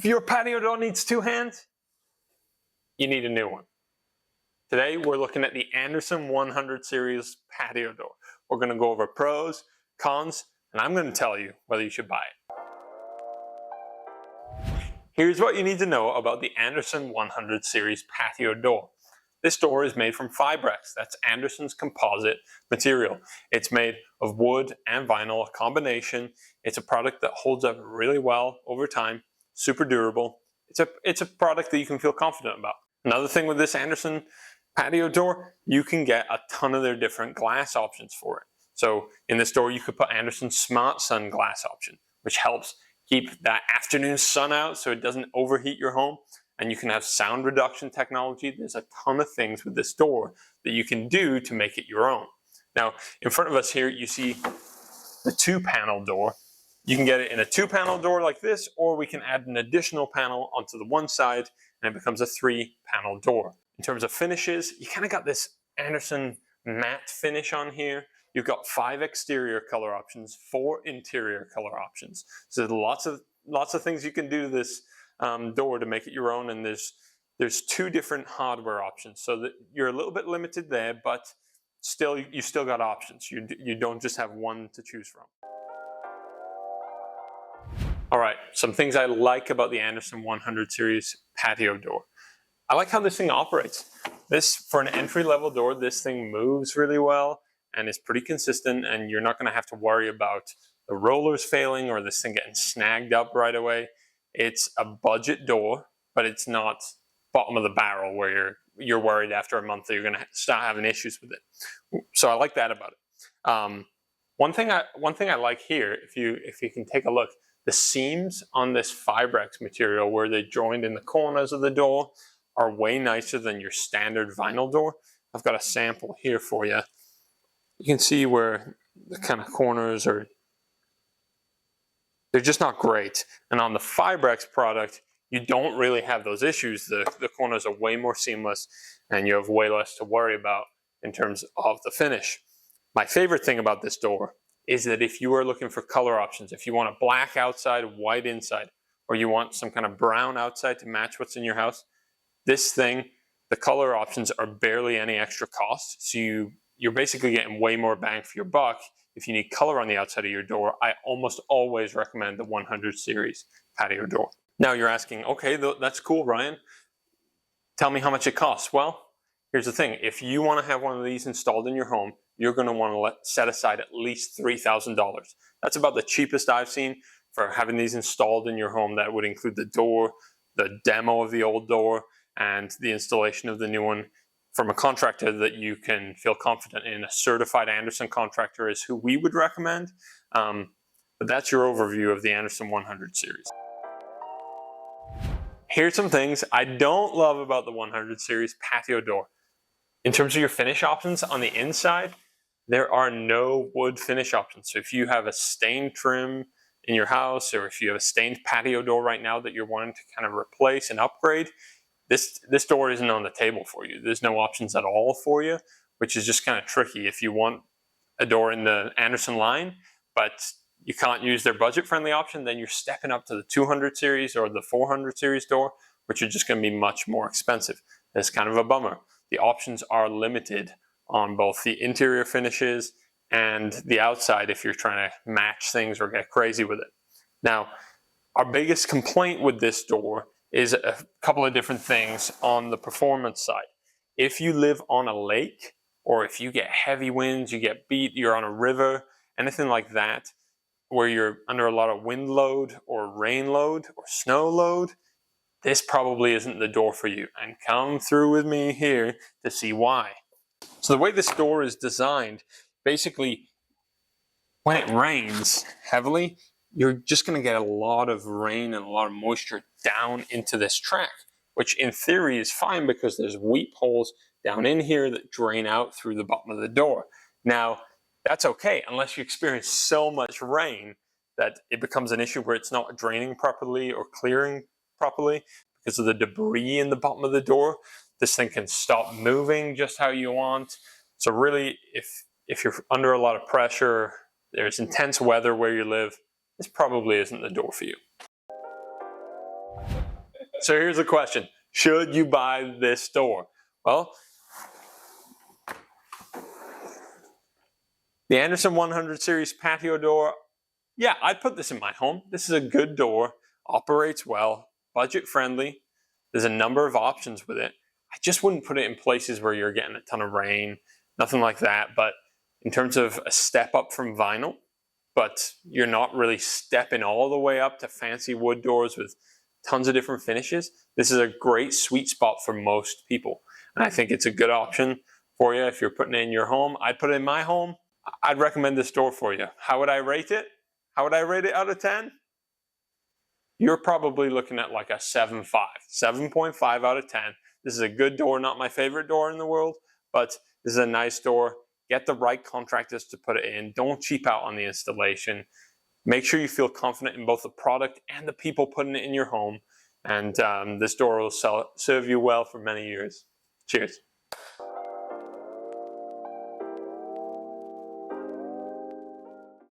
If your patio door needs two hands, you need a new one. Today, we're looking at the Andersen 100 Series Patio Door. We're going to go over pros, cons, and I'm going to tell you whether you should buy it. Here's what you need to know about the Andersen 100 Series Patio Door. This door is made from Fibrex. That's Andersen's composite material. It's made of wood and vinyl, a combination. It's a product that holds up really well over time, super durable. It's a product that you can feel confident about. Another thing with this Andersen patio door, you can get a ton of their different glass options for it. So in this door, you could put Andersen's Smart Sun glass option, which helps keep that afternoon sun out so it doesn't overheat your home. And you can have sound reduction technology. There's a ton of things with this door that you can do to make it your own. Now, in front of us here, you see the 2-panel door. You can get it in a 2-panel door like this, or we can add an additional panel onto the one side and it becomes a 3-panel door. In terms of finishes, you kind of got this Andersen matte finish on here. You've got 5 exterior color options, 4 interior color options. So there's lots of things you can do to this door to make it your own, and there's 2 different hardware options, so that you're a little bit limited there, but still you still got options. You don't just have one to choose from. All right, some things I like about the Andersen 100 Series patio door. I like how this thing operates. For an entry-level door, this thing moves really well and is pretty consistent, and you're not going to have to worry about the rollers failing or this thing getting snagged up right away. It's a budget door, but it's not bottom of the barrel where you're worried after a month that you're going to start having issues with it. So I like that about it. One thing I like here, if you can take a look, the seams on this Fibrex material where they joined in the corners of the door are way nicer than your standard vinyl door. I've got a sample here for you. You can see where the kind of corners are, they're just not great. And on the Fibrex product, you don't really have those issues. The corners are way more seamless and you have way less to worry about in terms of the finish. My favorite thing about this door is that if you are looking for color options, if you want a black outside, white inside, or you want some kind of brown outside to match what's in your house, this thing, the color options are barely any extra cost. So you're basically getting way more bang for your buck. If you need color on the outside of your door, I almost always recommend the 100 Series patio door. Now you're asking, okay, that's cool, Ryan. Tell me how much it costs. Well, here's the thing. If you want to have one of these installed in your home, you're going to want to set aside at least $3,000. That's about the cheapest I've seen for having these installed in your home. That would include the door, the demo of the old door, and the installation of the new one from a contractor that you can feel confident in. A certified Andersen contractor is who we would recommend. But that's your overview of the Andersen 100 Series. Here's some things I don't love about the 100 Series patio door. In terms of your finish options on the inside, there are no wood finish options. So if you have a stained trim in your house, or if you have a stained patio door right now that you're wanting to kind of replace and upgrade, this door isn't on the table for you. There's no options at all for you, which is just kind of tricky. If you want a door in the Andersen line, but you can't use their budget-friendly option, then you're stepping up to the 200 Series or the 400 Series door, which are just going to be much more expensive. That's kind of a bummer. The options are limited on both the interior finishes and the outside if you're trying to match things or get crazy with it. Now, our biggest complaint with this door is a couple of different things on the performance side. If you live on a lake, or if you get heavy winds, you get beat, you're on a river, anything like that, where you're under a lot of wind load or rain load or snow load, this probably isn't the door for you. And come through with me here to see why. So the way this door is designed, basically, when it rains heavily, you're just going to get a lot of rain and a lot of moisture down into this track, which in theory is fine because there's weep holes down in here that drain out through the bottom of the door. Now, that's okay unless you experience so much rain that it becomes an issue where it's not draining properly or clearing properly because of the debris in the bottom of the door. This thing can stop moving just how you want. So really, if you're under a lot of pressure, there's intense weather where you live, this probably isn't the door for you. So here's the question. Should you buy this door? Well, the Andersen 100 Series Patio Door, yeah, I'd put this in my home. This is a good door, operates well, budget friendly. There's a number of options with it. I just wouldn't put it in places where you're getting a ton of rain, nothing like that. But in terms of a step up from vinyl, but you're not really stepping all the way up to fancy wood doors with tons of different finishes, this is a great sweet spot for most people. And I think it's a good option for you if you're putting it in your home. I'd put it in my home. I'd recommend this door for you. How would I rate it? How would I rate it out of 10? You're probably looking at like a 7.5, 7.5 out of 10. This is a good door, not my favorite door in the world, but this is a nice door. Get the right contractors to put it in. Don't cheap out on the installation. Make sure you feel confident in both the product and the people putting it in your home. And this door will serve you well for many years. Cheers.